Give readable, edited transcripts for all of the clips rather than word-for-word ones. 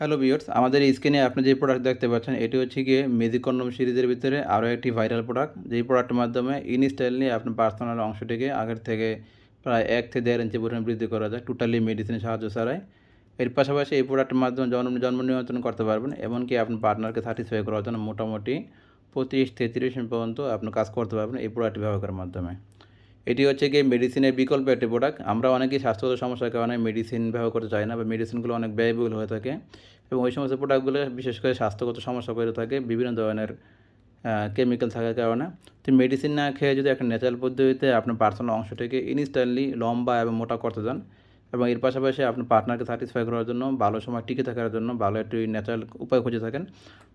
Hello viewers, আমাদের স্ক্রিনে আপনি যে প্রোডাক্ট দেখতে পাচ্ছেন এটি হচ্ছে গিয়ে ম্যাজিক কন্ডম সিরিজের ভিতরে আরও একটি ভাইরাল প্রোডাক্ট। যেই প্রোডাক্টের মাধ্যমে ইনস্ট্যান্টলি আপনার পার্সোনাল অংশটিকে আগের থেকে প্রায় 1 থেকে 1.5 ইঞ্চি পরিমাণ বৃদ্ধি করা যায় টোটালি মেডিসিনের সাহায্য ছাড়াই। এর পাশাপাশি এই প্রোডাক্টের মাধ্যমে জন্ম নিয়ন্ত্রণ করতে পারবেন, এমনকি আপনার পার্টনারকে স্যাটিসফাই করার জন্য মোটামুটি 25 থেকে 30 মিনিট পর্যন্ত আপনি কাজ করতে পারবেন এই প্রোডাক্টটি ব্যবহার করার মাধ্যমে। এটি হচ্ছে গিয়ে মেডিসিনের বিকল্প একটি প্রোডাক্ট। আমরা অনেকেই স্বাস্থ্যগত সমস্যার কারণে মেডিসিন ব্যবহার করতে চাই না বা মেডিসিনগুলো অনেক ব্যয়বহুল হয়ে থাকে এবং ওই সমস্ত প্রোডাক্টগুলো বিশেষ করে স্বাস্থ্যগত সমস্যা করে থাকে বিভিন্ন ধরনের কেমিক্যাল থাকার কারণে। তো মেডিসিন না খেয়ে যদি একটা ন্যাচারাল পদ্ধতিতে আপনার পার্সোনাল অংশটিকে ইনস্ট্যান্টলি লম্বা এবং মোটা করতে চান এবং এর পাশাপাশি আপনার পার্টনারকে স্যাটিসফাই করার জন্য ভালো সময় টিকে থাকার জন্য ভালো একটি ন্যাচারাল উপায় খুঁজে থাকেন,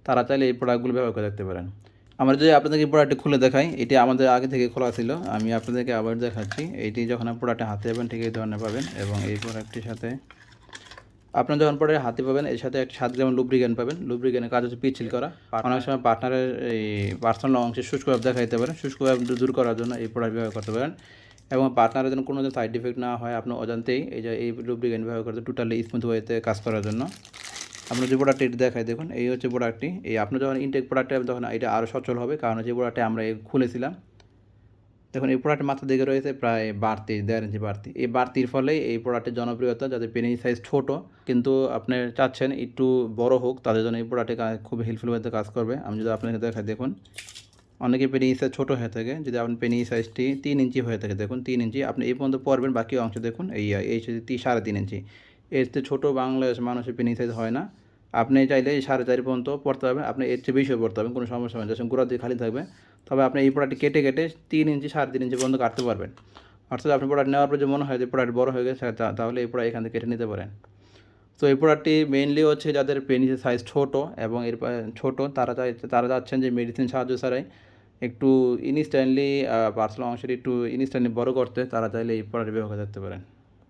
তারা চাইলে এই প্রোডাক্টগুলো ব্যবহার করে দেখতে পারেন। আমরা যদি আপনাদেরকে প্রোডাক্টটি খুলে দেখাই, এটি আমাদের আগে থেকে খোলা ছিল। আমি আপনাদেরকে আবার দেখাচ্ছি। এইটি যখন আপনি প্রোডাক্টটা হাতে পাবেন ঠিক এই ধরনের পাবেন এবং এই প্রোডাক্টটির সাথে আপনার যখন প্রোডাক্ট হাতে পাবেন এর সাথে একটা 7 গ্রাম লুব্রিক্যান্ট পাবেন। লুব্রিক্যান্টের কাজ হচ্ছে পিচ্ছিল করা। অনেক সময় পার্টনারের এই পার্সোনাল অংশে শুষ্ক ভাব দেখাইতে পারে, শুষ্ক ভাব দূর করার জন্য এই প্রোডাক্ট ব্যবহার করতে পারেন এবং পার্টনারের জন্য কোনো সাইড ইফেক্ট না হয় আপনার অজান্তেই এই লুব্রিক্যান্ট ব্যবহার করতে টোটালি স্মুথ ওয়েতে কাজ করার জন্য। আপনার যে প্রোডাক্টটি দেখায় দেখুন, এই হচ্ছে প্রোডাক্টটি। এই আপনার যখন ইনটেক প্রোডাক্টটা তখন এটা আরও সচল হবে, কারণ যে প্রোডাক্টটা আমরা খুলেছিলাম দেখুন এই প্রোডাক্টের মাথার দিকে রয়েছে প্রায় বাড়তি 1.5 ইঞ্চি বাড়তি। এই বাড়তির ফলেই এই প্রোডাক্টের জনপ্রিয়তা, যাদের পেনিস সাইজ ছোট কিন্তু আপনি চাচ্ছেন একটু বড় হোক, তাদের জন্য এই প্রোডাক্টটি খুব হেল্পফুল ওয়েতে কাজ করবে। আমি যদি আপনাকে দেখাই দেখুন, অনেকে পেনিস সাইজ ছোটো হয়ে থাকে, যদি আপনার পেনিস সাইজটি 3 ইঞ্চি হয়ে থাকে দেখুন 3 ইঞ্চি আপনি এই পর্যন্ত পড়বেন, বাকি অংশ দেখুন এই 3.5 ইঞ্চি। এর চেয়ে ছোটো বাংলাদেশ মানুষের পেনিস সাইজ হয় না। আপনি চাইলে 4.5 পর্যন্ত পড়তে পারবেন, আপনি এর চেয়ে বেশিও পড়তে পারবেন, কোনো সমস্যা হবে না, যখন গোড়া দিয়ে খালি থাকবে। তবে আপনি এই প্রোডাক্টটি কেটে 3 ইঞ্চি 3.5 ইঞ্চি পর্যন্ত কাটতে পারবেন। অর্থাৎ আপনি প্রোডাক্ট নেওয়ার পর যে মনে হয় যে প্রোডাক্ট বড় হয়ে গেছে, তাহলে এই প্রোডাক্ট এখান থেকে কেটে নিতে পারেন। তো এই প্রোডাক্টটি মেইনলি হচ্ছে যাদের পেনিসের সাইজ ছোটো এবং ছোটো, তারা চাচ্ছেন যে মেডিসিন সাহায্য ছাড়াই একটু ইনস্ট্যান্টলি পার্সোনাল অংশটি একটু ইনস্ট্যান্টলি বড় করতে, তারা চাইলে এই প্রোডাক্ট ব্যবহার করতে পারেন।